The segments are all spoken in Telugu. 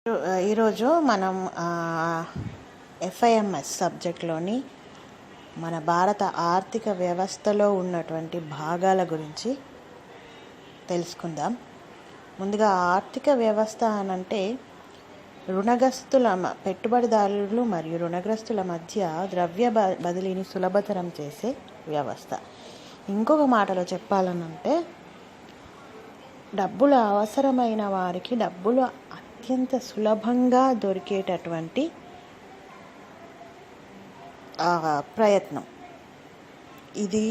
ఈరోజు మనం ఎఫ్ఐఎంఎస్ సబ్జెక్ట్లోని మన భారత ఆర్థిక వ్యవస్థలో ఉన్నటువంటి భాగాల గురించి తెలుసుకుందాం. ముందుగా ఆర్థిక వ్యవస్థ అనంటే రుణగ్రస్తుల పెట్టుబడిదారులు మరియు రుణగ్రస్తుల మధ్య ద్రవ్య బదిలీని సులభతరం చేసే వ్యవస్థ. ఇంకొక మాటలో చెప్పాలనంటే డబ్బులు అవసరమైన వారికి డబ్బులు అత్యంత సులభంగా దొరికేటటువంటి ప్రయత్నం ఇది.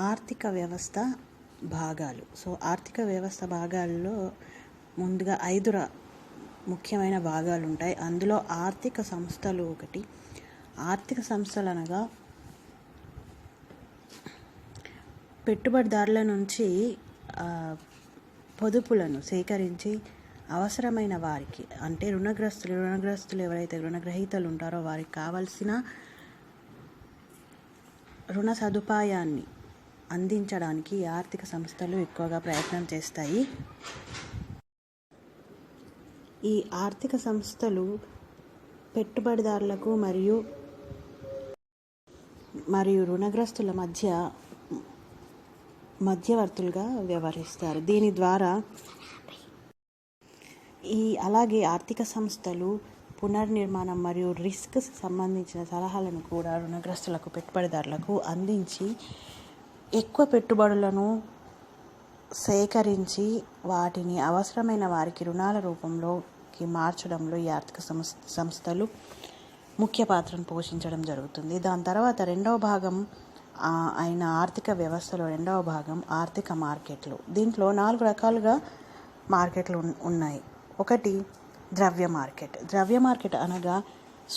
ఆర్థిక వ్యవస్థ భాగాలు. ఆర్థిక వ్యవస్థ భాగాల్లో ముందుగా 5 ముఖ్యమైన భాగాలు ఉంటాయి. అందులో ఆర్థిక సంస్థలు ఒకటి. ఆర్థిక సంస్థలు అనగా పెట్టుబడిదారుల నుంచి పొదుపులను సేకరించి అవసరమైన వారికి, అంటే రుణగ్రస్తులు ఎవరైతే రుణగ్రహీతలు ఉంటారో వారికి కావలసిన రుణ సదుపాయాన్ని అందించడానికి ఆర్థిక సంస్థలు ఎక్కువగా ప్రయత్నం చేస్తాయి. ఈ ఆర్థిక సంస్థలు పెట్టుబడిదారులకు మరియు రుణగ్రస్తుల మధ్యవర్తులుగా వ్యవహరిస్తారు. దీని ద్వారా అలాగే ఆర్థిక సంస్థలు పునర్నిర్మాణం మరియు రిస్క్ సంబంధించిన సలహాలను కూడా రుణగ్రస్తులకు పెట్టుబడిదారులకు అందించి ఎక్కువ పెట్టుబడులను సేకరించి వాటిని అవసరమైన వారికి రుణాల రూపంలోకి మార్చడంలో ఈ ఆర్థిక సంస్థలు ముఖ్య పాత్రను పోషించడం జరుగుతుంది. దాని తర్వాత రెండవ భాగం అయిన ఆర్థిక వ్యవస్థలో రెండవ భాగం ఆర్థిక మార్కెట్లు. దీంట్లో 4 రకాలుగా మార్కెట్లు ఉన్నాయి. ఒకటి ద్రవ్య మార్కెట్. ద్రవ్య మార్కెట్ అనగా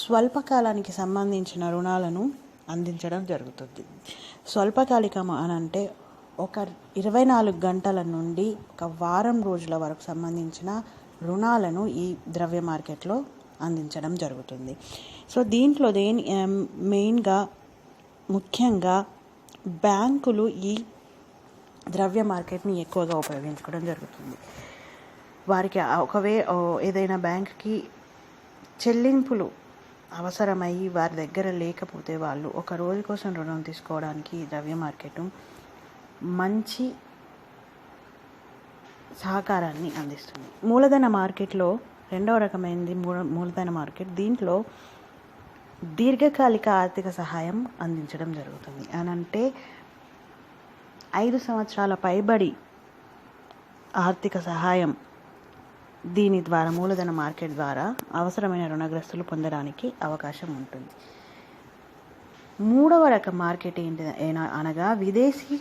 స్వల్పకాలానికి సంబంధించిన రుణాలను అందించడం జరుగుతుంది. స్వల్పకాలికం అనంటే ఒక 24 గంటల నుండి ఒక వారం రోజుల వరకు సంబంధించిన రుణాలను ఈ ద్రవ్య మార్కెట్లో అందించడం జరుగుతుంది. దీంట్లో ముఖ్యంగా బ్యాంకులు ఈ ద్రవ్య మార్కెట్ని ఎక్కువగా ఉపయోగించుకోవడం జరుగుతుంది. వారికి ఏదైనా బ్యాంకుకి చెల్లింపులు అవసరమయ్యి వారి దగ్గర లేకపోతే వాళ్ళు ఒక రోజు కోసం రుణం తీసుకోవడానికి ఈ ద్రవ్య మార్కెట్ మంచి సహకారాన్ని అందిస్తుంది. మూలధన మార్కెట్లో రెండవ రకమైనది మూలధన మార్కెట్. దీంట్లో దీర్ఘకాలిక ఆర్థిక సహాయం అందించడం జరుగుతుంది. అనంటే 5 సంవత్సరాల పైబడి ఆర్థిక సహాయం దీని ద్వారా మూలధన మార్కెట్ ద్వారా అవసరమైన రుణగ్రస్తులు పొందడానికి అవకాశం ఉంటుంది. మూడవ రకం మార్కెట్ అనగా విదేశీ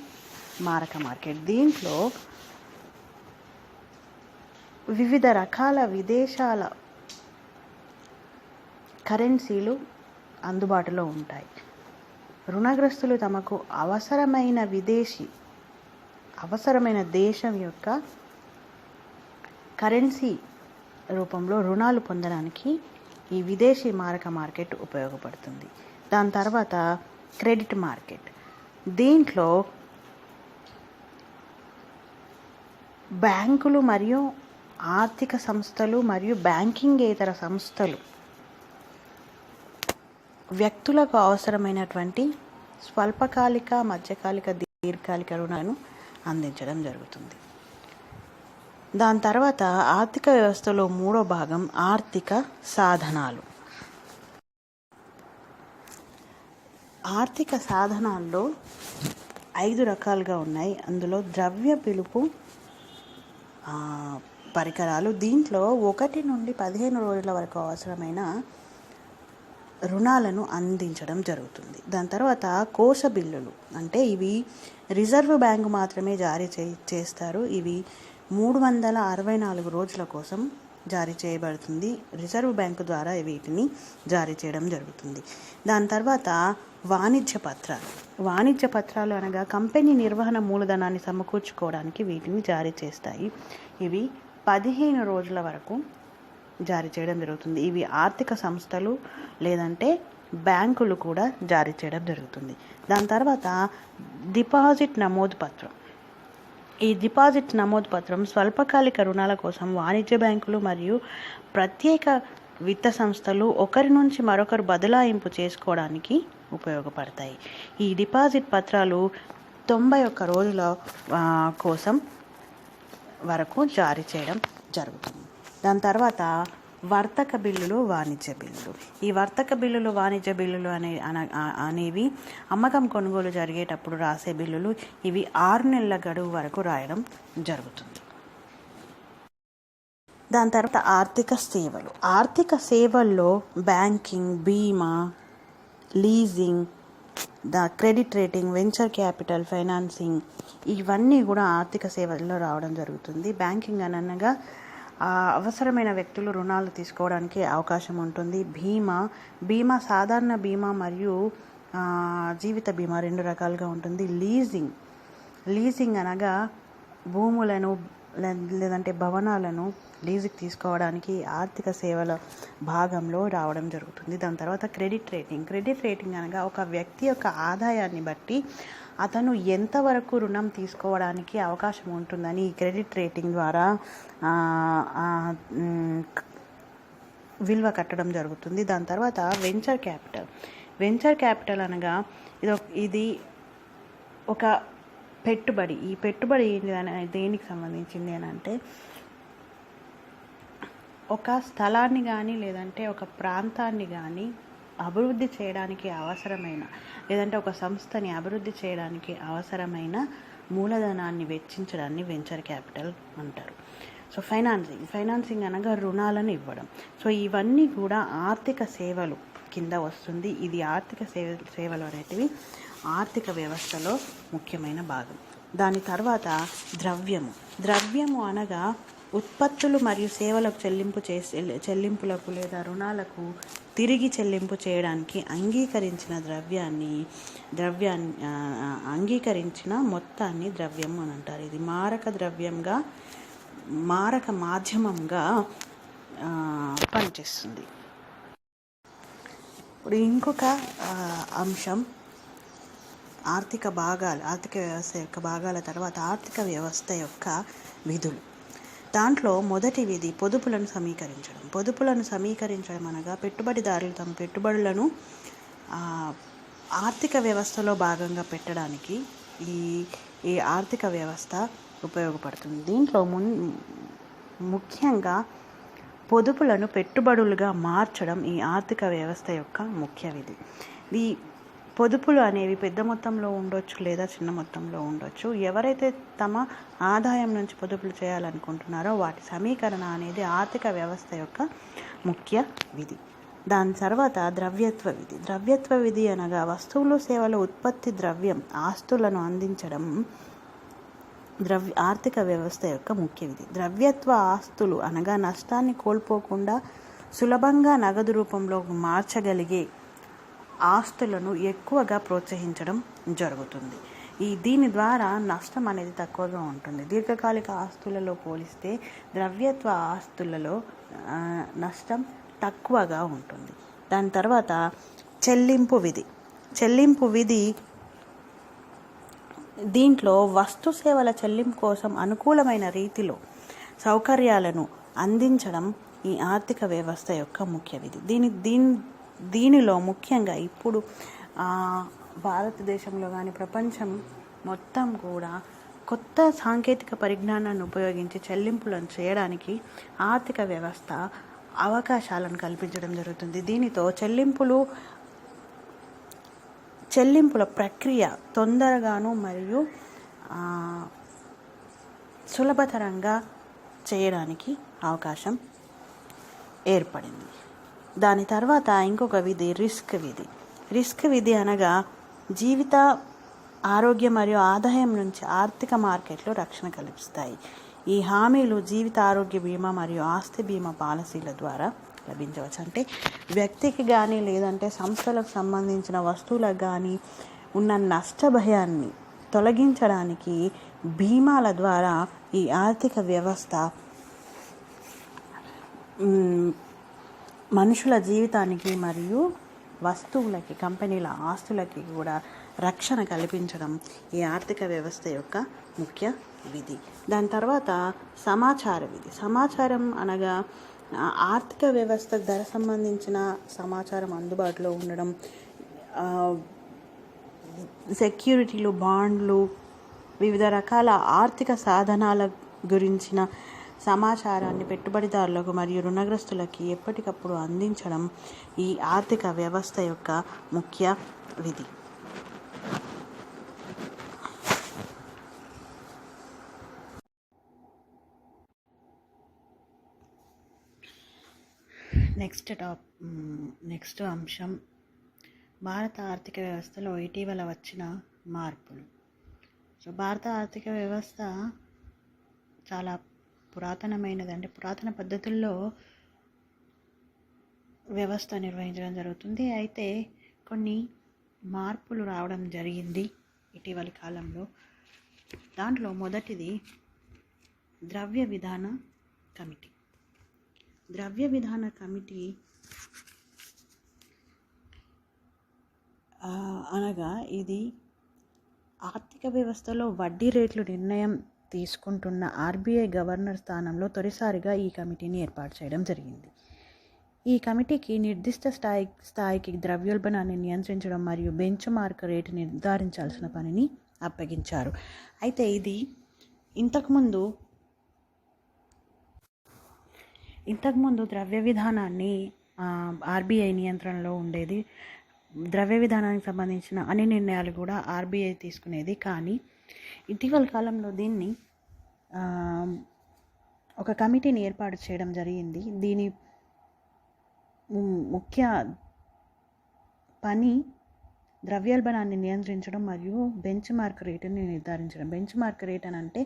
మారక మార్కెట్. దీంట్లో వివిధ రకాల విదేశాల కరెన్సీలు అందుబాటులో ఉంటాయి. రుణగ్రస్తులు తమకు అవసరమైన దేశం యొక్క కరెన్సీ రూపంలో రుణాలు పొందడానికి ఈ విదేశీ మారక మార్కెట్ ఉపయోగపడుతుంది. దాని తర్వాత క్రెడిట్ మార్కెట్. దీంట్లో బ్యాంకులు మరియు ఆర్థిక సంస్థలు మరియు బ్యాంకింగేతర సంస్థలు వ్యక్తులకు అవసరమైనటువంటి స్వల్పకాలిక, మధ్యకాలిక, దీర్ఘకాలిక రుణాలను అందించడం జరుగుతుంది. దాని తర్వాత ఆర్థిక వ్యవస్థలో మూడో భాగం ఆర్థిక సాధనాలు. ఆర్థిక సాధనాల్లో 5 రకాలుగా ఉన్నాయి. అందులో ద్రవ్య పిలుపు పరికరాలు. దీంట్లో 1 నుండి 15 రోజుల వరకు అవసరమైన రుణాలను అందించడం జరుగుతుంది. దాని తర్వాత కోశ బిల్లులు, అంటే ఇవి రిజర్వ్ బ్యాంకు మాత్రమే జారీ చేస్తారు. ఇవి 364 రోజుల కోసం జారీ చేయబడుతుంది. రిజర్వ్ బ్యాంకు ద్వారా వీటిని జారీ చేయడం జరుగుతుంది. దాని తర్వాత వాణిజ్య పత్రాలు అనగా కంపెనీ నిర్వహణ మూలధనాన్ని సమకూర్చుకోవడానికి వీటిని జారీ చేస్తాయి. ఇవి 15 రోజుల వరకు జారీ చేయడం జరుగుతుంది. ఇవి ఆర్థిక సంస్థలు లేదంటే బ్యాంకులు కూడా జారీ చేయడం జరుగుతుంది. దాని తర్వాత డిపాజిట్ నమోదు పత్రం. ఈ డిపాజిట్ నమోదు పత్రం స్వల్పకాలిక రుణాల కోసం వాణిజ్య బ్యాంకులు మరియు ప్రత్యేక విత్త సంస్థలు ఒకరి నుంచి మరొకరు బదలాయింపు చేసుకోవడానికి ఉపయోగపడతాయి. ఈ డిపాజిట్ పత్రాలు 91 రోజుల కోసం వరకు జారీ చేయడం జరుగుతుంది. దాని తర్వాత వర్తక బిల్లులు, వాణిజ్య బిల్లులు. ఈ వర్తక బిల్లులు, వాణిజ్య బిల్లులు అనేవి అమ్మకం కొనుగోలు జరిగేటప్పుడు రాసే బిల్లులు. ఇవి 6 నెలల గడువు వరకు రాయడం జరుగుతుంది. దాని తర్వాత ఆర్థిక సేవలు. ఆర్థిక సేవల్లో బ్యాంకింగ్, బీమా, leasing, credit rating, venture capital, financing ఇవన్నీ కూడా ఆర్థిక సేవల్లో రావడం జరుగుతుంది. బ్యాంకింగ్ అనగా అవసరమైన వ్యక్తులు రుణాలు తీసుకోవడానికి అవకాశం ఉంటుంది. బీమా సాధారణ బీమా మరియు జీవిత బీమా 2 రకాలుగా ఉంటుంది. లీజింగ్ అనగా భూములను లేదంటే భవనాలను లీజుకి తీసుకోవడానికి ఆర్థిక సేవల భాగంలో రావడం జరుగుతుంది. దాని తర్వాత క్రెడిట్ రేటింగ్ అనగా ఒక వ్యక్తి యొక్క ఆదాయాన్ని బట్టి అతను ఎంతవరకు రుణం తీసుకోవడానికి అవకాశం ఉంటుందని ఈ క్రెడిట్ రేటింగ్ ద్వారా విలువ కట్టడం జరుగుతుంది. దాని తర్వాత వెంచర్ క్యాపిటల్ అనగా ఇది ఒక పెట్టుబడి. ఈ పెట్టుబడి దేనికి సంబంధించింది అని అంటే ఒక స్థలాన్ని కానీ లేదంటే ఒక ప్రాంతాన్ని కానీ అభివృద్ధి చేయడానికి అవసరమైన లేదంటే ఒక సంస్థని అభివృద్ధి చేయడానికి అవసరమైన మూలధనాన్ని వెచ్చించడాన్ని వెంచర్ క్యాపిటల్ అంటారు. సో ఫైనాన్సింగ్ అనగా రుణాలను ఇవ్వడం. సో ఇవన్నీ కూడా ఆర్థిక సేవలు కింద వస్తుంది. ఇది ఆర్థిక సేవలు అనేటివి ఆర్థిక వ్యవస్థలో ముఖ్యమైన భాగం. దాని తర్వాత ద్రవ్యము అనగా ఉత్పత్తులు మరియు సేవలకు చెల్లింపులకు లేదా రుణాలకు తిరిగి చెల్లింపు చేయడానికి అంగీకరించిన అంగీకరించిన మొత్తాన్ని ద్రవ్యం అని అంటారు. ఇది మారక మాధ్యమంగా పనిచేస్తుంది. ఇప్పుడు ఇంకొక అంశం ఆర్థిక వ్యవస్థ యొక్క భాగాల తర్వాత ఆర్థిక వ్యవస్థ యొక్క విధులు. దాంట్లో మొదటి విధి పొదుపులను సమీకరించడం అనగా పెట్టుబడిదారులు తమ పెట్టుబడులను ఆర్థిక వ్యవస్థలో భాగంగా పెట్టడానికి ఈ ఆర్థిక వ్యవస్థ ఉపయోగపడుతుంది. దీంట్లో ముఖ్యంగా పొదుపులను పెట్టుబడులుగా మార్చడం ఈ ఆర్థిక వ్యవస్థ యొక్క ముఖ్య విధి. ఈ పొదుపులు అనేవి పెద్ద మొత్తంలో ఉండొచ్చు లేదా చిన్న మొత్తంలో ఉండొచ్చు. ఎవరైతే తమ ఆదాయం నుంచి పొదుపులు చేయాలనుకుంటున్నారో వాటి సమీకరణ అనేది ఆర్థిక వ్యవస్థ యొక్క ముఖ్య విధి. దాని తర్వాత ద్రవ్యత్వ విధి అనగా వస్తువులు, సేవల ఉత్పత్తి, ఆస్తులను అందించడం ఆర్థిక వ్యవస్థ యొక్క ముఖ్య విధి. ద్రవ్యత్వ ఆస్తులు అనగా నష్టాన్ని కోల్పోకుండా సులభంగా నగదు రూపంలో మార్చగలిగే ఆస్తులను ఎక్కువగా ప్రోత్సహించడం జరుగుతుంది. దీని ద్వారా నష్టం అనేది తక్కువగా ఉంటుంది. దీర్ఘకాలిక ఆస్తులలో పోలిస్తే ద్రవ్యత్వ ఆస్తులలో నష్టం తక్కువగా ఉంటుంది. దాని తర్వాత చెల్లింపు విధి దీంట్లో వస్తు సేవల చెల్లింపు కోసం అనుకూలమైన రీతిలో సౌకర్యాలను అందించడం ఈ ఆర్థిక వ్యవస్థ యొక్క ముఖ్య విధి. దీనిలో ముఖ్యంగా ఇప్పుడు భారతదేశంలో కానీ ప్రపంచం మొత్తం కూడా కొత్త సాంకేతిక పరిజ్ఞానాన్ని ఉపయోగించి చెల్లింపులను చేయడానికి ఆర్థిక వ్యవస్థ అవకాశాలను కల్పించడం జరుగుతుంది. దీనితో చెల్లింపుల ప్రక్రియ తొందరగాను మరియు సులభతరంగా చేయడానికి అవకాశం ఏర్పడింది. దాని తర్వాత ఇంకొక విధి రిస్క్ విధి అనగా జీవిత, ఆరోగ్య మరియు ఆదాయం నుంచి ఆర్థిక మార్కెట్లు రక్షణ కల్పిస్తాయి. ఈ హామీలు జీవిత ఆరోగ్య బీమా మరియు ఆస్తి బీమా పాలసీల ద్వారా లభించవచ్చు. అంటే వ్యక్తికి కానీ లేదంటే సంస్థలకు సంబంధించిన వస్తువులకు కానీ ఉన్న నష్ట భయాన్ని తొలగించడానికి బీమాల ద్వారా ఈ ఆర్థిక వ్యవస్థ మనుషుల జీవితానికి మరియు వస్తువులకి, కంపెనీల ఆస్తులకి కూడా రక్షణ కల్పించడం ఈ ఆర్థిక వ్యవస్థ యొక్క ముఖ్య విధి. దాని తర్వాత సమాచార విధి. సమాచారం అనగా ఆర్థిక వ్యవస్థకు ధర సంబంధించిన సమాచారం అందుబాటులో ఉండడం, సెక్యూరిటీలు, బాండ్లు, వివిధ రకాల ఆర్థిక సాధనాల గురించిన సమాచారాన్ని పెట్టుబడిదారులకు మరియు రుణగ్రస్తులకి ఎప్పటికప్పుడు అందించడం ఈ ఆర్థిక వ్యవస్థ యొక్క ముఖ్య విధి. నెక్స్ట్ అంశం భారత ఆర్థిక వ్యవస్థలో ఇటీవల వచ్చిన మార్పులు. సో భారత ఆర్థిక వ్యవస్థ చాలా పురాతనమైనది. అంటే పురాతన పద్ధతుల్లో వ్యవస్థ నిర్వహించడం జరుగుతుంది. అయితే కొన్ని మార్పులు రావడం జరిగింది ఇటీవలి కాలంలో. దాంట్లో మొదటిది ద్రవ్య విధాన కమిటీ. ద్రవ్య విధాన కమిటీ అనగా ఇది ఆర్థిక వ్యవస్థలో వడ్డీ రేట్లు నిర్ణయం తీసుకుంటున్న ఆర్బీఐ గవర్నర్ స్థానంలో తొలిసారిగా ఈ కమిటీని ఏర్పాటు చేయడం జరిగింది. ఈ కమిటీకి నిర్దిష్ట స్థాయికి ద్రవ్యోల్బణాన్ని నియంత్రించడం మరియు బెంచ్ మార్క్ రేటు నిర్ధారించాల్సిన పనిని అప్పగించారు. అయితే ఇది ఇంతకుముందు ద్రవ్య విధానాన్ని ఆర్బీఐ నియంత్రణలో ఉండేది. ద్రవ్య విధానానికి సంబంధించిన అన్ని నిర్ణయాలు కూడా ఆర్బీఐ తీసుకునేది. కానీ ఇటీవల కాలంలో దీన్ని ఒక కమిటీని ఏర్పాటు చేయడం జరిగింది. దీని ముఖ్య పని ద్రవ్యోల్బణాన్ని నియంత్రించడం మరియు బెంచ్ మార్క్ రేటుని నిర్ధారించడం. బెంచ్ మార్క్ రేట్ అని అంటే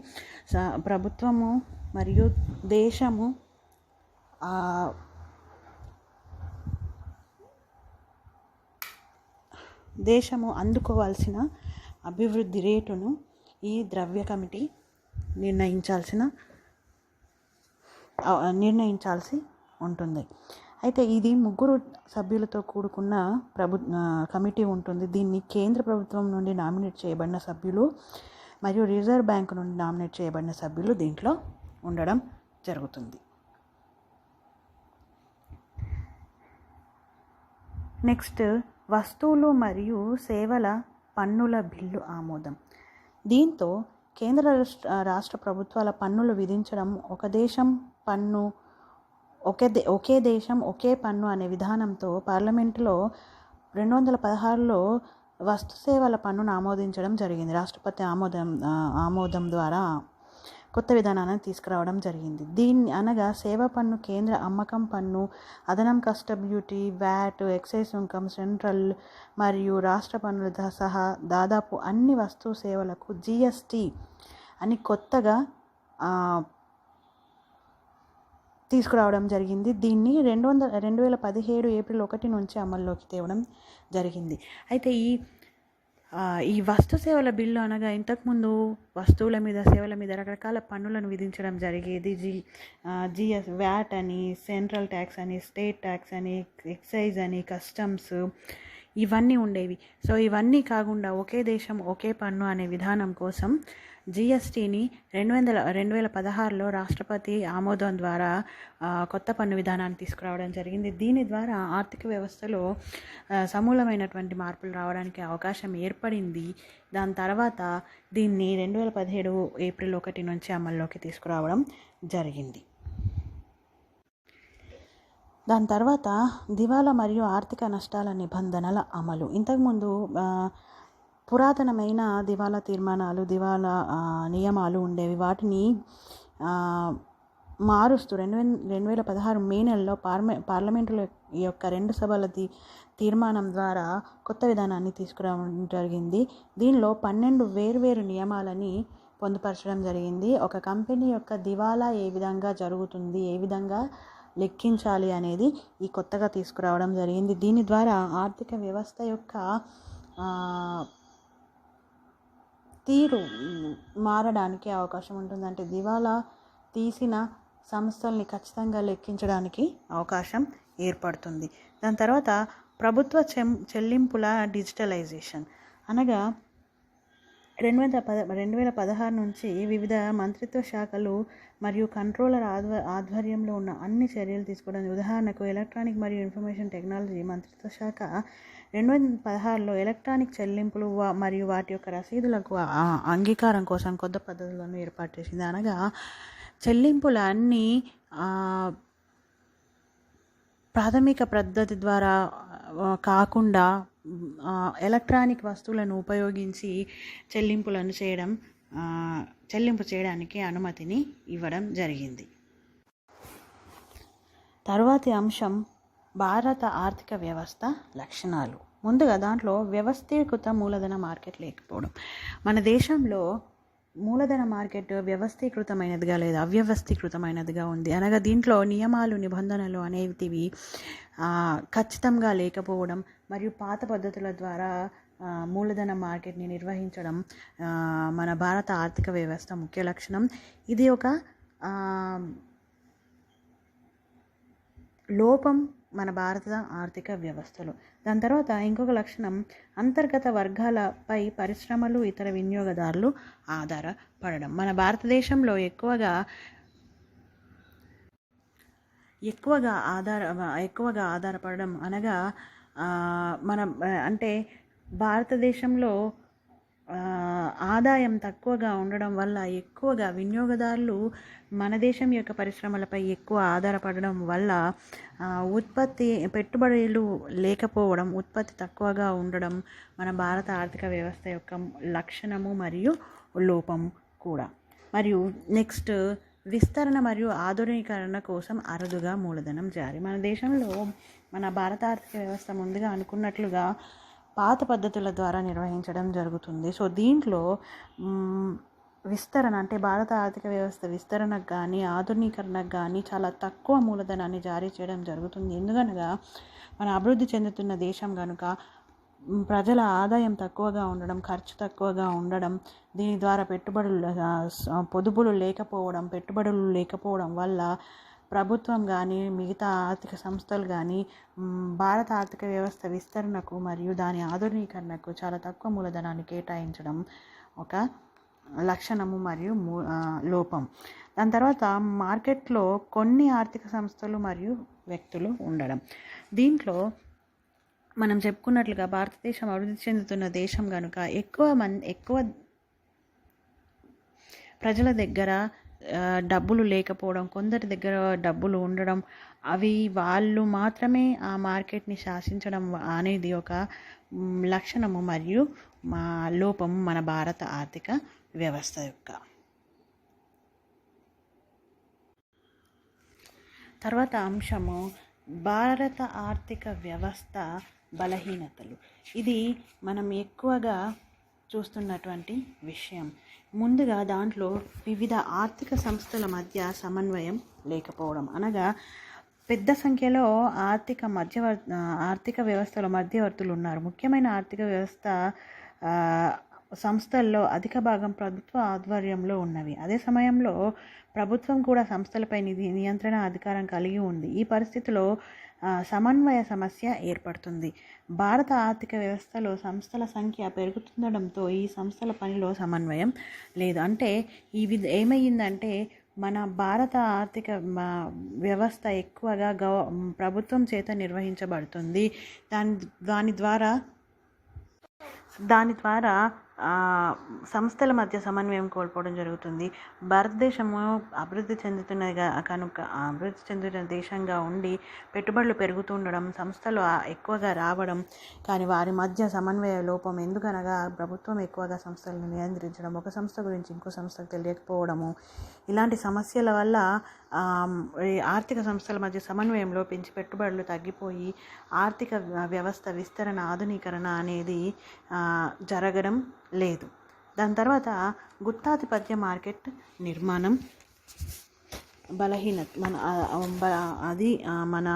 ప్రభుత్వము మరియు దేశము అందుకోవాల్సిన అభివృద్ధి రేటును ఈ ద్రవ్య కమిటీ నిర్ణయించాల్సి ఉంటుంది. అయితే ఇది 3 సభ్యులతో కూడుకున్న కమిటీ ఉంటుంది. దీన్ని కేంద్ర ప్రభుత్వం నుండి నామినేట్ చేయబడిన సభ్యులు మరియు రిజర్వ్ బ్యాంక్ నుండి నామినేట్ చేయబడిన సభ్యులు దీంట్లో ఉండడం జరుగుతుంది. నెక్స్ట్ వస్తువులు మరియు సేవల పన్నుల బిల్లు ఆమోదం. దీంతో కేంద్ర రాష్ట్ర ప్రభుత్వాల పన్నులు విధించడం ఒకే దేశం ఒకే పన్ను అనే విధానంతో పార్లమెంటులో 2016లో వస్తు సేవల పన్నును ఆమోదించడం జరిగింది. రాష్ట్రపతి ఆమోదం ద్వారా కొత్త విధానాన్ని తీసుకురావడం జరిగింది. దీన్ని అనగా సేవ పన్ను, కేంద్ర అమ్మకం పన్ను, అదనం కస్టమ్ డ్యూటీ, వ్యాట్, ఎక్సైజ్ సుంకం, సెంట్రల్ మరియు రాష్ట్ర పన్నులతో సహా దాదాపు అన్ని వస్తు సేవలకు జిఎస్టీ అని కొత్తగా తీసుకురావడం జరిగింది. దీన్ని 2017 ఏప్రిల్ 1 నుంచి అమల్లోకి తేవడం జరిగింది. అయితే ఈ వస్తు సేవల బిల్లు అనగా ఇంతకుముందు వస్తువుల మీద, సేవల మీద రకరకాల పన్నులను విధించడం జరిగేది. జిఎస్, వ్యాట్ అని, సెంట్రల్ ట్యాక్స్ అని, స్టేట్ ట్యాక్స్ అని, ఎక్సైజ్ అని, కస్టమ్స్ ఇవన్నీ ఉండేవి. సో ఇవన్నీ కాకుండా ఒకే దేశం ఒకే పన్ను అనే విధానం కోసం జిఎస్టీని 2016లో రాష్ట్రపతి ఆమోదం ద్వారా కొత్త పన్ను విధానాన్ని తీసుకురావడం జరిగింది. దీని ద్వారా ఆర్థిక వ్యవస్థలో సమూలమైనటువంటి మార్పులు రావడానికి అవకాశం ఏర్పడింది. దాని తర్వాత దీన్ని 2017 ఏప్రిల్ 1 నుంచి అమల్లోకి తీసుకురావడం జరిగింది. దాని తర్వాత దివాలా మరియు ఆర్థిక నష్టాల నిబంధనల అమలు. ఇంతకుముందు పురాతనమైన దివాలా తీర్మానాలు, దివాలా నియమాలు ఉండేవి. వాటిని మారుస్తూ 2016 మే నెలలో పార్లమెంటుల యొక్క 2 సభల తీర్మానం ద్వారా కొత్త విధానాన్ని తీసుకురావడం జరిగింది. దీనిలో 12 వేర్వేరు నియమాలని పొందుపరచడం జరిగింది. ఒక కంపెనీ యొక్క దివాలా ఏ విధంగా జరుగుతుంది, ఏ విధంగా లెక్కించాలి అనేది ఈ కొత్తగా తీసుకురావడం జరిగింది. దీని ద్వారా ఆర్థిక వ్యవస్థ యొక్క తీరు మారడానికి అవకాశం ఉంటుంది. అంటే దివాలా తీసిన సంస్థల్ని ఖచ్చితంగా లెక్కించడానికి అవకాశం ఏర్పడుతుంది. దాని తర్వాత ప్రభుత్వ చెల్లింపుల డిజిటలైజేషన్ అనగా 2016 నుంచి వివిధ మంత్రిత్వ శాఖలు మరియు కంట్రోలర్ ఆధ్వర్యంలో ఉన్న అన్ని చర్యలు తీసుకోవడానికి, ఉదాహరణకు ఎలక్ట్రానిక్ మరియు ఇన్ఫర్మేషన్ టెక్నాలజీ మంత్రిత్వ శాఖ 2016లో ఎలక్ట్రానిక్ చెల్లింపులు మరియు వాటి యొక్క రసీదులకు అంగీకారం కోసం కొత్త పద్ధతులను ఏర్పాటు చేసింది. అనగా చెల్లింపుల అన్ని ప్రాథమిక పద్ధతి ద్వారా కాకుండా ఎలక్ట్రానిక్ వస్తువులను ఉపయోగించి చెల్లింపు చేయడానికి అనుమతిని ఇవ్వడం జరిగింది. తరువాతి అంశం భారత ఆర్థిక వ్యవస్థ లక్షణాలు. ముందుగా దాంట్లో వ్యవస్థీకృత మూలధన మార్కెట్ లేకపోవడం. మన దేశంలో మూలధన మార్కెట్ వ్యవస్థీకృతమైనదిగా లేదా అవ్యవస్థీకృతమైనదిగా ఉంది. అనగా దీంట్లో నియమాలు, నిబంధనలు అనేటివి ఖచ్చితంగా లేకపోవడం మరియు పాత పద్ధతుల ద్వారా మూలధన మార్కెట్ని నిర్వహించడం మన భారత ఆర్థిక వ్యవస్థ ముఖ్య లక్షణం. ఇది ఒక లోపం మన భారత ఆర్థిక వ్యవస్థలో. దాని తర్వాత ఇంకొక లక్షణం అంతర్గత వర్గాలపై పరిశ్రమలు, ఇతర వినియోగదారులు ఆధారపడడం. మన భారతదేశంలో ఎక్కువగా ఆధారపడడం అనగా అంటే భారతదేశంలో ఆదాయం తక్కువగా ఉండడం వల్ల ఎక్కువగా వినియోగదారులు మన దేశం యొక్క పరిశ్రమలపై ఎక్కువ ఆధారపడడం వల్ల పెట్టుబడులు లేకపోవడం, ఉత్పత్తి తక్కువగా ఉండడం మన భారత ఆర్థిక వ్యవస్థ యొక్క లక్షణము మరియు లోపం కూడా. మరియు నెక్స్ట్ విస్తరణ మరియు ఆధునీకరణ కోసం అరుదుగా మూలధనం జారీ. మన దేశంలో మన భారత ఆర్థిక వ్యవస్థ ముందుగా అనుకున్నట్లుగా పాత పద్ధతుల ద్వారా నిర్వహించడం జరుగుతుంది. సో దీంట్లో విస్తరణ అంటే భారత ఆర్థిక వ్యవస్థ విస్తరణకు కానీ ఆధునీకరణకు కానీ చాలా తక్కువ మూలధనాన్ని జారీ చేయడం జరుగుతుంది. ఎందుకనగా మన అభివృద్ధి చెందుతున్న దేశం కనుక ప్రజల ఆదాయం తక్కువగా ఉండడం, ఖర్చు తక్కువగా ఉండడం, దీని ద్వారా పెట్టుబడులు లేకపోవడం వల్ల ప్రభుత్వం కానీ మిగతా ఆర్థిక సంస్థలు కానీ భారత ఆర్థిక వ్యవస్థ విస్తరణకు మరియు దాని ఆధునీకరణకు చాలా తక్కువ మూలధనాన్ని కేటాయించడం ఒక లక్షణము మరియు లోపం. దాని తర్వాత మార్కెట్లో కొన్ని ఆర్థిక సంస్థలు మరియు వ్యక్తులు ఉండడం. దీంట్లో మనం చెప్పుకున్నట్లుగా భారతదేశం అభివృద్ధి చెందుతున్న దేశం కనుక ఎక్కువ ప్రజల దగ్గర డబ్బులు లేకపోవడం, కొందరి దగ్గర డబ్బులు ఉండడం, వాళ్ళు మాత్రమే ఆ మార్కెట్ని శాసించడం అనేది ఒక లక్షణము మరియు లోపము మన భారత ఆర్థిక వ్యవస్థ యొక్క. తర్వాత అంశము భారత ఆర్థిక వ్యవస్థ బలహీనతలు. ఇది మనం ఎక్కువగా చూస్తున్నటువంటి విషయం. ముందుగా దాంట్లో వివిధ ఆర్థిక సంస్థల మధ్య సమన్వయం లేకపోవడం. అనగా పెద్ద సంఖ్యలో ఆర్థిక వ్యవస్థలో మధ్యవర్తులు ఉన్నారు. ముఖ్యమైన ఆర్థిక వ్యవస్థ సంస్థల్లో అధిక భాగం ప్రభుత్వ ఆధ్వర్యంలో ఉన్నవి. అదే సమయంలో ప్రభుత్వం కూడా సంస్థలపై నియంత్రణ అధికారం కలిగి ఉంది. ఈ పరిస్థితిలో సమన్వయ సమస్య ఏర్పడుతుంది. భారత ఆర్థిక వ్యవస్థలో సంస్థల సంఖ్య పెరుగుతుండడంతో ఈ సంస్థల పనిలో సమన్వయం లేదు. అంటే ఏమయ్యిందంటే మన భారత ఆర్థిక వ్యవస్థ ఎక్కువగా ప్రభుత్వం చేత నిర్వహించబడుతుంది. దాని ద్వారా సంస్థల మధ్య సమన్వయం కోల్పోవడం జరుగుతుంది. భారతదేశము అభివృద్ధి చెందుతున్న దేశంగా ఉండి పెట్టుబడులు పెరుగుతుండడం, సంస్థలు ఎక్కువగా రావడం, కానీ వారి మధ్య సమన్వయ లోపం. ఎందుకనగా ప్రభుత్వం ఎక్కువగా సంస్థలను నియంత్రించడం, ఒక సంస్థ గురించి ఇంకో సంస్థకు తెలియకపోవడము, ఇలాంటి సమస్యల వల్ల ఆర్థిక సంస్థల మధ్య సమన్వయం లోపించి పెట్టుబడులు తగ్గిపోయి ఆర్థిక వ్యవస్థ విస్తరణ, ఆధునీకరణ అనేది జరగడం లేదు. దాని తర్వాత గుత్తాధిపత్య మార్కెట్ నిర్మాణం బలహీనత. మన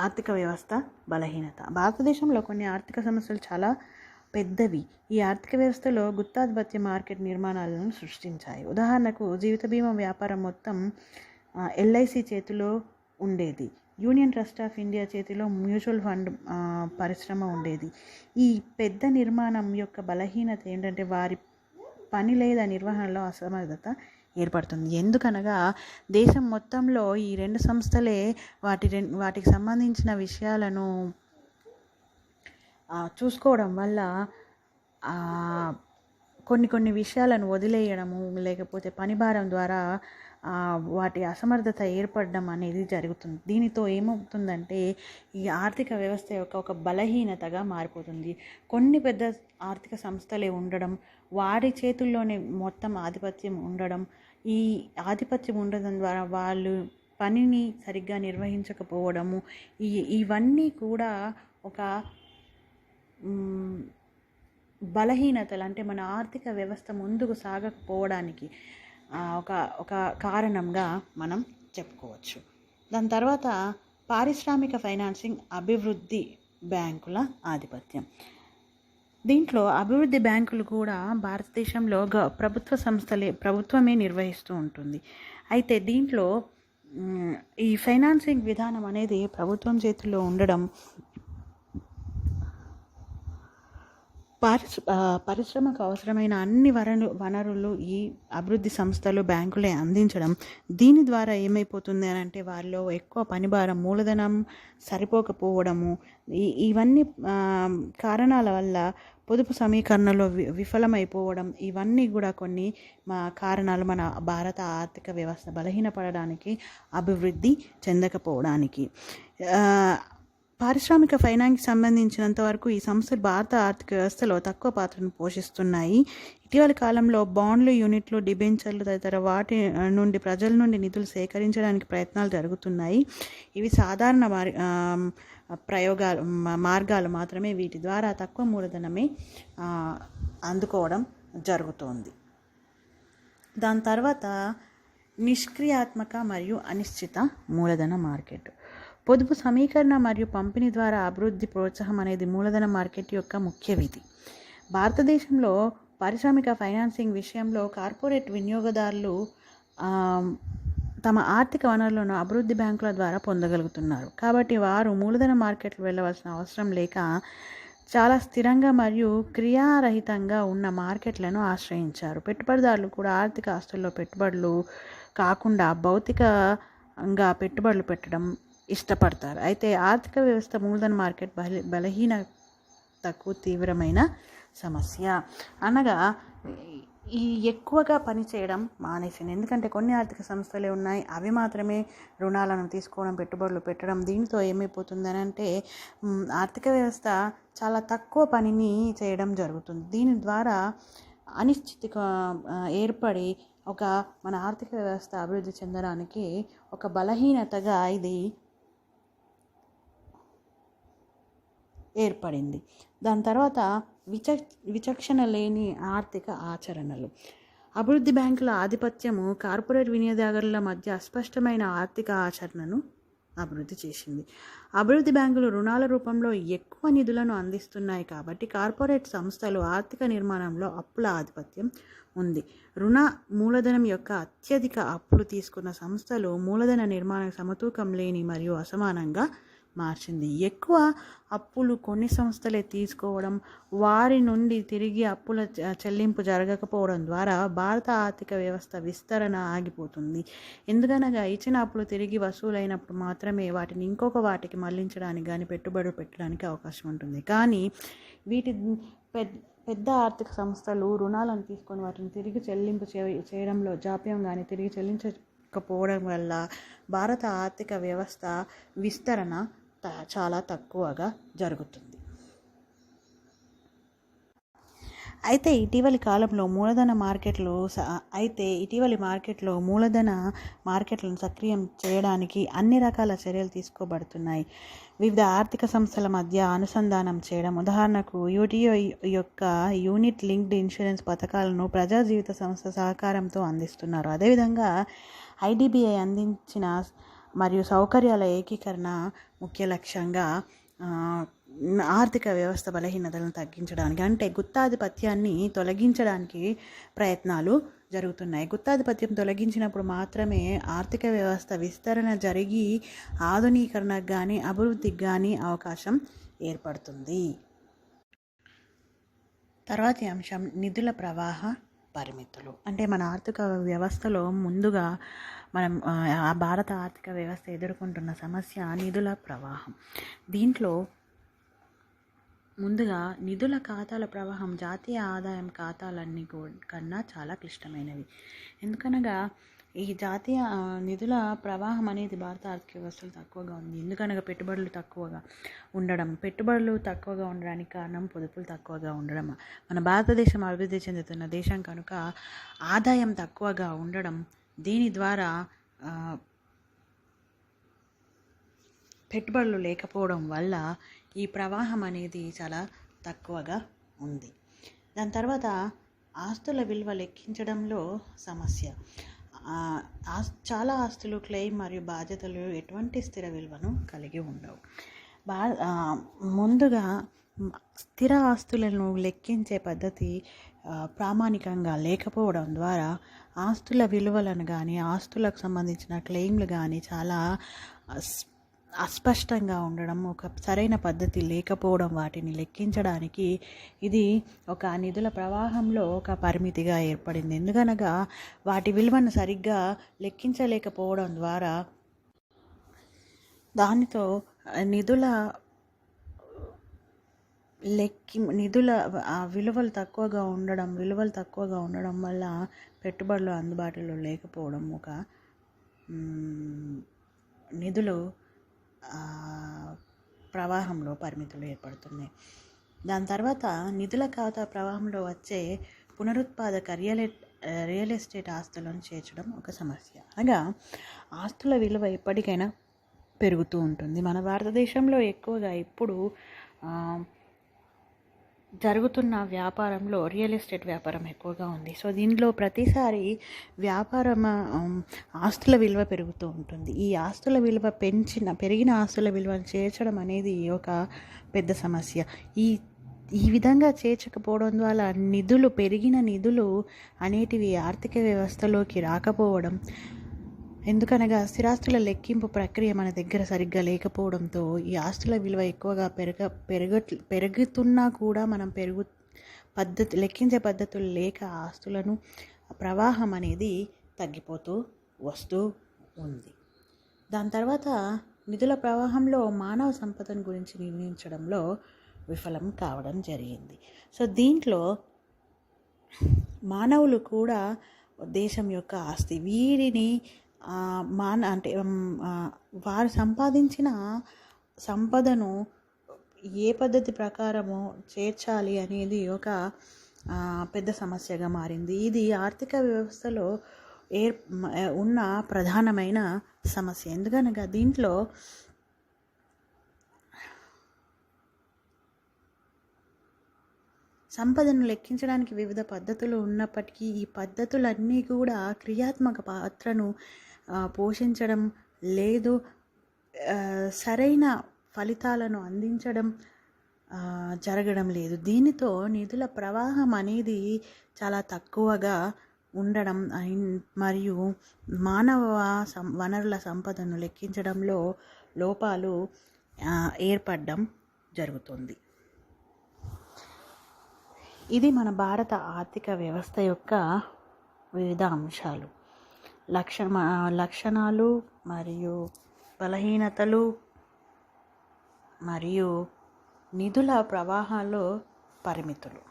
ఆర్థిక వ్యవస్థ బలహీనత. భారతదేశంలో కొన్ని ఆర్థిక సమస్యలు చాలా పెద్దవి ఈ ఆర్థిక వ్యవస్థలో గుత్తాధిపత్య మార్కెట్ నిర్మాణాలను సృష్టించాయి. ఉదాహరణకు జీవిత బీమా వ్యాపారం మొత్తం LIC చేతిలో ఉండేది. యూనియన్ ట్రస్ట్ ఆఫ్ ఇండియా చేతిలో మ్యూచువల్ ఫండ్ పరిశ్రమ ఉండేది. ఈ పెద్ద నిర్మాణం యొక్క బలహీనత ఏంటంటే వారి పని లేదా నిర్వహణలో అసమర్థత ఏర్పడుతుంది. ఎందుకనగా దేశం మొత్తంలో ఈ రెండు సంస్థలే వాటికి సంబంధించిన విషయాలను చూసుకోవడం వల్ల కొన్ని విషయాలను వదిలేయడము, లేకపోతే పనిభారం ద్వారా వాటి అసమర్థత ఏర్పడడం అనేది జరుగుతుంది. దీనితో ఏమవుతుందంటే ఈ ఆర్థిక వ్యవస్థ యొక్క ఒక బలహీనతగా మారిపోతుంది. కొన్ని పెద్ద ఆర్థిక సంస్థలే ఉండడం, వారి చేతుల్లోనే మొత్తం ఆధిపత్యం ఉండడం, ఈ ఆధిపత్యం ఉండడం ద్వారా వాళ్ళు పనిని సరిగ్గా నిర్వహించకపోవడము, ఇవన్నీ కూడా ఒక బలహీనతలు, అంటే మన ఆర్థిక వ్యవస్థ ముందుకు సాగకపోవడానికి ఒక కారణంగా మనం చెప్పుకోవచ్చు. దాని తర్వాత పారిశ్రామిక ఫైనాన్సింగ్ అభివృద్ధి బ్యాంకుల ఆధిపత్యం. దీంట్లో అభివృద్ధి బ్యాంకులు కూడా భారతదేశంలో ప్రభుత్వమే నిర్వహిస్తూ ఉంటుంది. అయితే దీంట్లో ఈ ఫైనాన్సింగ్ విధానం అనేది ప్రభుత్వం చేతిలో ఉండడం, పరిశ్రమకు అవసరమైన అన్ని వనరులు ఈ అభివృద్ధి సంస్థలు బ్యాంకులే అందించడం. దీని ద్వారా ఏమైపోతుంది అని అంటే వారిలో ఎక్కువ పనిభారం, మూలధనం సరిపోకపోవడము, ఇవన్నీ కారణాల వల్ల పొదుపు సమీకరణలో విఫలమైపోవడం, ఇవన్నీ కూడా కొన్ని కారణాలు మన భారత ఆర్థిక వ్యవస్థ బలహీనపడడానికి, అభివృద్ధి చెందకపోవడానికి. పారిశ్రామిక ఫైనాన్స్ సంబంధించినంత వరకు ఈ సంస్థలు భారత ఆర్థిక వ్యవస్థలో తక్కువ పాత్రను పోషిస్తున్నాయి. ఇటీవలి కాలంలో బాండ్లు, యూనిట్లు, డిబెంచర్లు తదితర వాటి నుండి ప్రజల నుండి నిధులు సేకరించడానికి ప్రయత్నాలు జరుగుతున్నాయి. ఇవి సాధారణ మార్గాలు మాత్రమే. వీటి ద్వారా తక్కువ మూలధనమే అందుకోవడం జరుగుతోంది. దాని తర్వాత నిష్క్రియాత్మక మరియు అనిశ్చిత మూలధన మార్కెట్. పొదుపు సమీకరణ మరియు పంపిణీ ద్వారా అభివృద్ధి ప్రోత్సాహం అనేది మూలధన మార్కెట్ యొక్క ముఖ్య విధి. భారతదేశంలో పారిశ్రామిక ఫైనాన్సింగ్ విషయంలో కార్పొరేట్ వినియోగదారులు తమ ఆర్థిక వనరులను అభివృద్ధి బ్యాంకుల ద్వారా పొందగలుగుతున్నారు. కాబట్టి వారు మూలధన మార్కెట్లు వెళ్ళవలసిన అవసరం లేక చాలా స్థిరంగా మరియు క్రియారహితంగా ఉన్న మార్కెట్లను ఆశ్రయించారు. పెట్టుబడిదారులు కూడా ఆర్థిక ఆస్తుల్లో పెట్టుబడులు కాకుండా భౌతికంగా పెట్టుబడులు పెట్టడం ఇష్టపడతారు. అయితే ఆర్థిక వ్యవస్థ మూలధన మార్కెట్ బలహీనతకు తీవ్రమైన సమస్య. అనగా ఈ ఎక్కువగా పనిచేయడం మానేసింది. ఎందుకంటే కొన్ని ఆర్థిక సంస్థలే ఉన్నాయి, అవి మాత్రమే రుణాలను తీసుకోవడం, పెట్టుబడులు పెట్టడం. దీనితో ఏమైపోతుందని అంటే ఆర్థిక వ్యవస్థ చాలా తక్కువ పనిని చేయడం జరుగుతుంది. దీని ద్వారా అనిశ్చితి ఏర్పడి మన ఆర్థిక వ్యవస్థ అభివృద్ధి చెందడానికి ఒక బలహీనతగా ఇది ఏర్పడింది. దాని తర్వాత విచక్షణ లేని ఆర్థిక ఆచరణలు. అభివృద్ధి బ్యాంకుల ఆధిపత్యము కార్పొరేట్ వినియోగదారుల మధ్య అస్పష్టమైన ఆర్థిక ఆచరణను అభివృద్ధి చేసింది. అభివృద్ధి బ్యాంకులు రుణాల రూపంలో ఎక్కువ నిధులను అందిస్తున్నాయి కాబట్టి కార్పొరేట్ సంస్థలు ఆర్థిక నిర్మాణంలో అప్పుల ఆధిపత్యం ఉంది. రుణ మూలధనం యొక్క అత్యధిక అప్పులు తీసుకున్న సంస్థలు మూలధన నిర్మాణం సమతూకం లేని మరియు అసమానంగా మార్చింది. ఎక్కువ అప్పులు కొన్ని సంస్థలే తీసుకోవడం, వారి నుండి తిరిగి అప్పుల చెల్లింపు జరగకపోవడం ద్వారా భారత ఆర్థిక వ్యవస్థ విస్తరణ ఆగిపోతుంది. ఎందుకనగా ఇచ్చిన అప్పులు తిరిగి వసూలైనప్పుడు మాత్రమే వాటిని ఇంకొక వాటికి మళ్లించడానికి కానీ పెట్టుబడులు పెట్టడానికి అవకాశం ఉంటుంది. కానీ వీటి పెద్ద ఆర్థిక సంస్థలు రుణాలను తీసుకొని వాటిని తిరిగి చెల్లింపు చేయడంలో జాప్యం కానీ తిరిగి చెల్లించకపోవడం వల్ల భారత ఆర్థిక వ్యవస్థ విస్తరణ చాలా తక్కువగా జరుగుతుంది. అయితే ఇటీవలి మార్కెట్లను సక్రియం చేయడానికి అన్ని రకాల చర్యలు తీసుకోబడుతున్నాయి. వివిధ ఆర్థిక సంస్థల మధ్య అనుసంధానం చేయడం, ఉదాహరణకు యూటీఓ యొక్క యూనిట్ లింక్డ్ ఇన్సూరెన్స్ పథకాలను ప్రజా జీవిత సంస్థ సహకారంతో అందిస్తున్నారు. అదేవిధంగా ఐడిబిఐ అందించిన మరియు సౌకర్యాల ఏకీకరణ ముఖ్య లక్ష్యంగా ఆర్థిక వ్యవస్థ బలహీనతలను తగ్గించడానికి, అంటే గుత్తాధిపత్యాన్ని తొలగించడానికి ప్రయత్నాలు జరుగుతున్నాయి. గుత్తాధిపత్యం తొలగించినప్పుడు మాత్రమే ఆర్థిక వ్యవస్థ విస్తరణ జరిగి ఆధునీకరణకు కానీ అభివృద్ధికి కానీ అవకాశం ఏర్పడుతుంది. తర్వాతి అంశం నిధుల ప్రవాహ పరిమితులు. అంటే మన ఆర్థిక వ్యవస్థలో ముందుగా మనం భారత ఆర్థిక వ్యవస్థ ఎదుర్కొంటున్న సమస్య నిధుల ప్రవాహం. దీంట్లో ముందుగా నిధుల ఖాతాల ప్రవాహం జాతీయ ఆదాయం ఖాతాలన్నీ కన్నా చాలా క్లిష్టమైనవి. ఎందుకనగా ఈ జాతీయ నిధుల ప్రవాహం అనేది భారత ఆర్థిక వ్యవస్థలో తక్కువగా ఉంది. ఎందుకనగా పెట్టుబడులు తక్కువగా ఉండడానికి కారణం పొదుపులు తక్కువగా ఉండడం. మన భారతదేశం అభివృద్ధి చెందుతున్న దేశం కనుక ఆదాయం తక్కువగా ఉండడం, దీని ద్వారా పెట్టుబడులు లేకపోవడం వల్ల ఈ ప్రవాహం అనేది చాలా తక్కువగా ఉంది. దాని తర్వాత ఆస్తుల విలువ లెక్కించడంలో సమస్య. చాలా ఆస్తులు క్లెయిమ్ మరియు బాధ్యతలు ఎటువంటి స్థిర విలువను కలిగి ఉండవు. ముందుగా స్థిర ఆస్తులను లెక్కించే పద్ధతి ప్రామాణికంగా లేకపోవడం ద్వారా ఆస్తుల విలువలను కానీ ఆస్తులకు సంబంధించిన క్లెయిమ్లు కానీ చాలా అస్పష్టంగా ఉండడం, ఒక సరైన పద్ధతి లేకపోవడం వాటిని లెక్కించడానికి ఇది ఒక నిధుల ప్రవాహంలో ఒక పరిమితిగా ఏర్పడింది. ఎందుకనగా వాటి విలువను సరిగ్గా లెక్కించలేకపోవడం ద్వారా దానితో నిధుల విలువలు తక్కువగా ఉండడం వల్ల పెట్టుబడులు అందుబాటులో లేకపోవడం ఒక నిధులు ప్రవాహంలో పరిమితులు ఏర్పడుతున్నాయి. దాని తర్వాత నిధుల ఖాతా ప్రవాహంలో వచ్చే పునరుత్పాదక రియల్ ఎస్టేట్ ఆస్తులను చేర్చడం ఒక సమస్య. అనగా ఆస్తుల విలువ ఎప్పటికైనా పెరుగుతూ ఉంటుంది. మన భారతదేశంలో ఎక్కువగా ఇప్పుడు జరుగుతున్న వ్యాపారంలో రియల్ ఎస్టేట్ వ్యాపారం ఎక్కువగా ఉంది. సో దీనిలో ప్రతిసారి ఆస్తుల విలువ పెరుగుతూ ఉంటుంది. ఈ ఆస్తుల విలువ పెరిగిన ఆస్తుల విలువను చేర్చడం అనేది ఒక పెద్ద సమస్య. ఈ విధంగా చేర్చకపోవడం ద్వారా పెరిగిన నిధులు అనేటివి ఆర్థిక వ్యవస్థలోకి రాకపోవడం, ఎందుకనగా స్థిరాస్తుల లెక్కింపు ప్రక్రియ మన దగ్గర సరిగ్గా లేకపోవడంతో ఈ ఆస్తుల విలువ ఎక్కువగా పెరుగుతున్నా కూడా మనం లెక్కించే పద్ధతులు లేక ఆస్తులను ప్రవాహం అనేది తగ్గిపోతూ వస్తూ ఉంది. దాని తర్వాత నిధుల ప్రవాహంలో మానవ సంపదను గురించి నిర్ణయించడంలో విఫలం కావడం జరిగింది. సో దీంట్లో మానవులు కూడా దేశం యొక్క ఆస్తి. వీరిని వారు సంపాదించిన సంపదను ఏ పద్ధతి ప్రకారము చేర్చాలి అనేది ఒక పెద్ద సమస్యగా మారింది. ఇది ఆర్థిక వ్యవస్థలో ఉన్న ప్రధానమైన సమస్య. ఎందుకనగా దీంట్లో సంపదను లెక్కించడానికి వివిధ పద్ధతులు ఉన్నప్పటికీ ఈ పద్ధతులన్నీ కూడా క్రియాత్మక పాత్రను పోషించడం లేదు, సరైన ఫలితాలను అందించడం జరగడం లేదు. దీనితో నిధుల ప్రవాహం అనేది చాలా తక్కువగా ఉండడం మరియు మానవ వనరుల సంపదను లెక్కించడంలో లోపాలు ఏర్పడడం జరుగుతుంది. ఇది మన భారత ఆర్థిక వ్యవస్థ యొక్క వివిధ అంశాలు, లక్షణాలు మరియు బలహీనతలు మరియు నిధుల ప్రవాహాల్లో పరిమితులు.